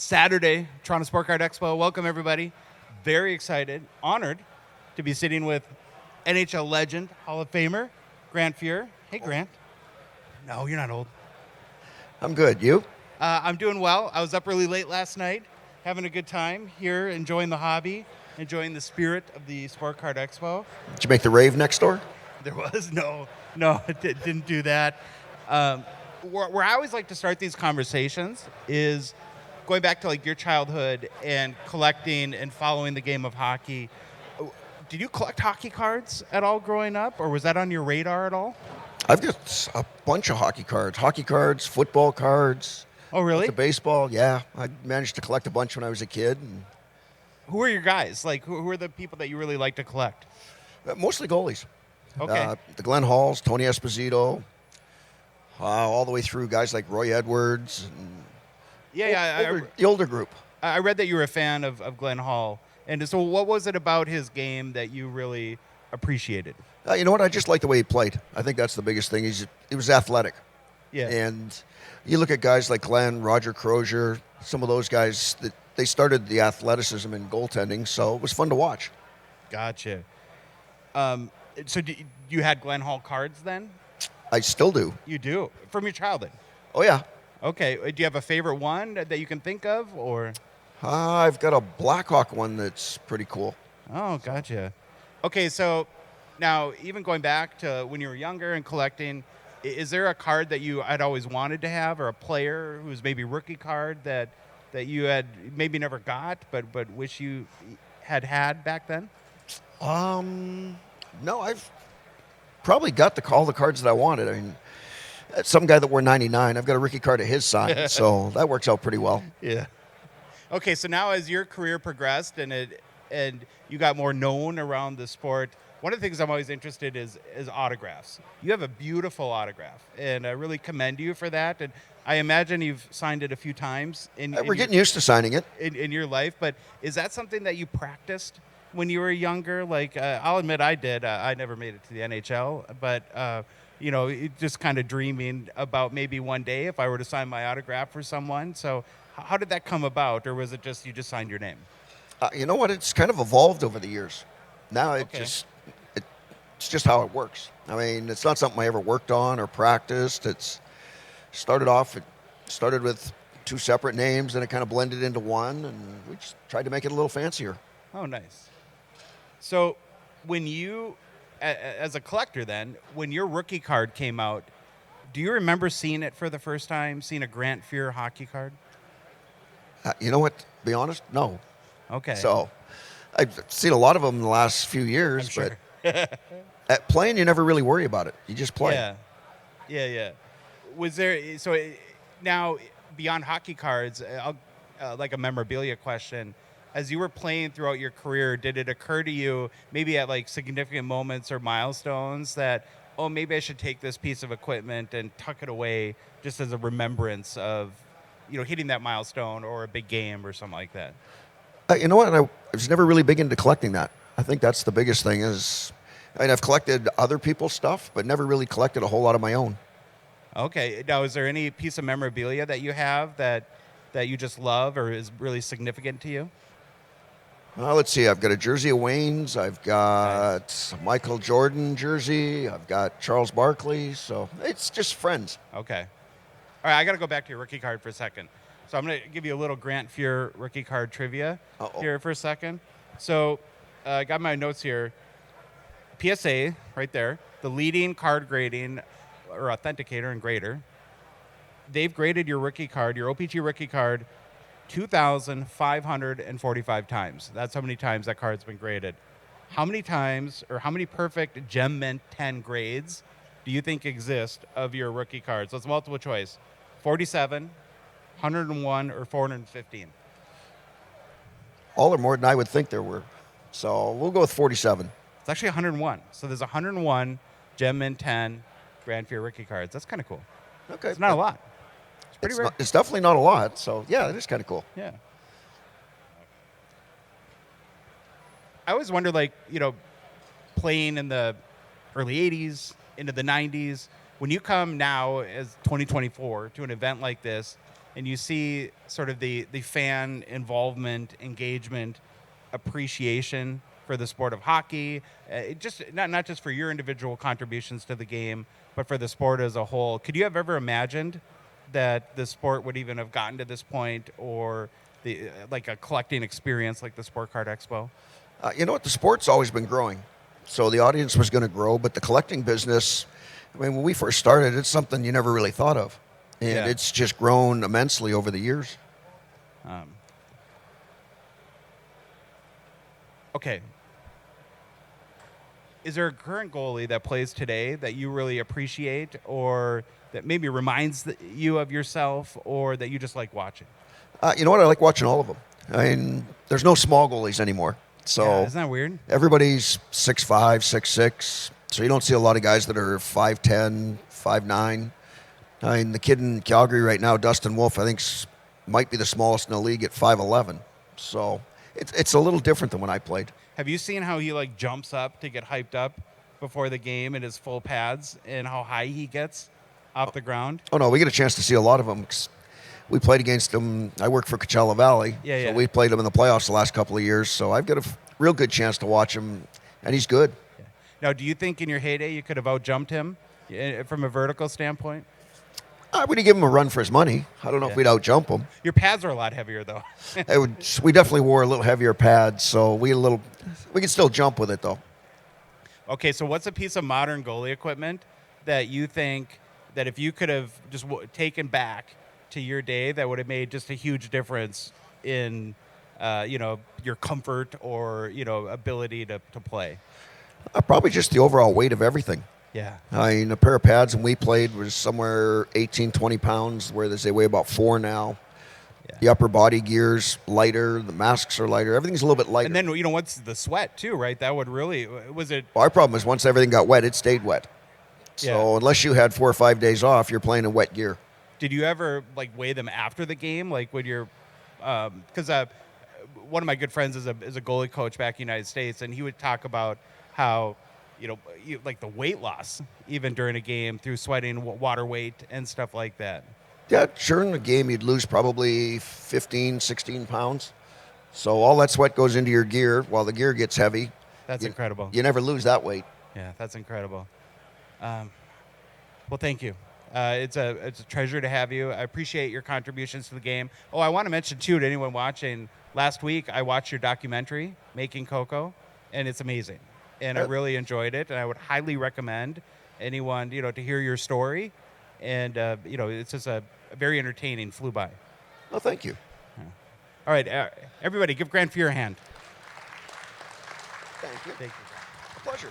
Saturday, Toronto Sport Card Expo. Welcome, everybody. Very excited, honored to be sitting with NHL legend, Hall of Famer, Grant Fuhr. Hey, Grant. No, you're not old. I'm good. You? I'm doing well. I was up really late last night, having a good time here, enjoying the hobby, enjoying the spirit of the Sport Card Expo. Did you make the rave next door? There was no, didn't do that. Where I always like to start these conversations is going back to like your childhood and collecting and following the game of hockey. Did you collect hockey cards at all growing up, or was that on your radar at all? I've got a bunch of hockey cards, football cards. Oh, really? The baseball, yeah. I managed to collect a bunch when I was a kid. And Who are your guys? Like, who are the people that you really like to collect? mostly goalies. Okay. The Glenn Halls, Tony Esposito, all the way through guys like Roy Edwards. And the older group. I read that you were a fan of Glenn Hall. And so what was it about his game that you really appreciated? You know what? I just like the way he played. I think that's the biggest thing. He was athletic. Yeah. And you look at guys like Glenn, Roger Crozier, some of those guys, that they started the athleticism in goaltending, so it was fun to watch. Gotcha. So you had Glenn Hall cards then? I still do. You do? From your childhood? Oh, yeah. Okay. Do you have a favorite one that you can think of, or? I've got a Blackhawk one that's pretty cool. Oh, gotcha. Okay, so now even going back to when you were younger and collecting, is there a card that you had always wanted to have, or a player who's maybe rookie card that you had maybe never got, but wish you had back then? No, I've probably got all the cards that I wanted. I mean, some guy that wore 99, I've got a rookie card of his sign, so that works out pretty well. Yeah. Okay, so now as your career progressed and you got more known around the sport, one of the things I'm always interested is autographs. You have a beautiful autograph, and I really commend you for that. And I imagine you've signed it a few times. We're getting used to signing it. In your life, but is that something that you practiced when you were younger? Like, I'll admit I did. I never made it to the NHL, but just kind of dreaming about maybe one day if I were to sign my autograph for someone. So how did that come about, or was it just you just signed your name? You know what? It's kind of evolved over the years. Now it's just how it works. I mean, it's not something I ever worked on or practiced. It started with two separate names, and it kind of blended into one, and we just tried to make it a little fancier. Oh, nice. So when you, as a collector then, when your rookie card came out, do you remember seeing it for the first time, seeing a Grant Fuhr hockey card? You know what? To be honest, no. Okay. So I've seen a lot of them in the last few years, I'm sure. but at playing, you never really worry about it. You just play. Yeah. Was there, now beyond hockey cards, like a memorabilia question, as you were playing throughout your career, did it occur to you maybe at like significant moments or milestones that, oh, maybe I should take this piece of equipment and tuck it away just as a remembrance of, hitting that milestone or a big game or something like that? You know what? I was never really big into collecting that. I think that's the biggest thing I've collected other people's stuff, but never really collected a whole lot of my own. Okay. Now, is there any piece of memorabilia that you have that you just love or is really significant to you? Let's see. I've got a jersey of Wayne's. I've got Michael Jordan jersey. I've got Charles Barkley. So it's just friends. Okay. All right, I got to go back to your rookie card for a second. So I'm going to give you a little Grant Fuhr rookie card trivia here for a second. So I got my notes here. PSA right there, the leading card grading or authenticator and grader. They've graded your rookie card, your OPG rookie card, 2,545 times. That's how many times that card's been graded. How many times or how many perfect Gem Mint 10 grades do you think exist of your rookie card? So it's multiple choice. 47, 101, or 415? All or more than I would think there were. So we'll go with 47. It's actually 101. So there's 101 Gem Mint 10 Grant Fuhr rookie cards. That's kind of cool. Okay. It's not a lot. It's pretty rare. It's definitely not a lot. So, yeah, it is kind of cool. Yeah. I always wonder, playing in the early 80s, into the 90s, when you come now as 2024 to an event like this, and you see sort of the fan involvement, engagement, appreciation for the sport of hockey, just not just for your individual contributions to the game, but for the sport as a whole. Could you have ever imagined that the sport would even have gotten to this point, or like a collecting experience like the Sport Card Expo? You know what? The sport's always been growing. So the audience was going to grow, but the collecting business, I mean, when we first started, it's something you never really thought of. And it's just grown immensely over the years. Okay. Is there a current goalie that plays today that you really appreciate, or that maybe reminds you of yourself, or that you just like watching? You know what? I like watching all of them. I mean, there's no small goalies anymore. So Yeah, isn't that weird? everybody's 6'5", 6'6". So you don't see a lot of guys that are 5'10", 5'9". I mean, the kid in Calgary right now, Dustin Wolf, I think might be the smallest in the league at 5'11". So it's a little different than when I played. Have you seen how he like jumps up to get hyped up before the game in his full pads, and how high he gets off the ground? Oh, no, we get a chance to see a lot of them. We played against them. I work for Coachella Valley. Yeah. So we played him in the playoffs the last couple of years. So I've got a real good chance to watch him, and he's good. Yeah. Now, do you think in your heyday you could have out-jumped him from a vertical standpoint? I would give him a run for his money. I don't know if we'd out-jump him. Your pads are a lot heavier, though. We definitely wore a little heavier pads, so we could still jump with it, though. Okay, so what's a piece of modern goalie equipment that you think that if you could have just taken back to your day, that would have made just a huge difference in, your comfort or, ability to play? Probably just the overall weight of everything. Yeah. I mean, a pair of pads when we played was somewhere 18, 20 pounds, where they weigh about 4 now. Yeah. The upper body gear's lighter. The masks are lighter. Everything's a little bit lighter. And then, what's the sweat, too, right? That would really, was it? Well, our problem is once everything got wet, it stayed wet. So unless you had 4 or 5 days off, you're playing in wet gear. Did you ever, weigh them after the game? Like, when you're, because one of my good friends is a goalie coach back in the United States, and he would talk about how, like the weight loss, even during a game, through sweating, water weight, and stuff like that. Yeah, sure. In the game, you'd lose probably 15, 16 pounds. So all that sweat goes into your gear while the gear gets heavy. That's incredible. You never lose that weight. Yeah, that's incredible. Well, thank you. It's a treasure to have you. I appreciate your contributions to the game. Oh, I want to mention, too, to anyone watching, last week I watched your documentary, Making Coco, and it's amazing. And I really enjoyed it, and I would highly recommend anyone, to hear your story. And, it's just a very entertaining, flew by. Well, thank you. Yeah. All right, everybody, give Grant Fuhr a hand. Thank you. Thank you. A pleasure.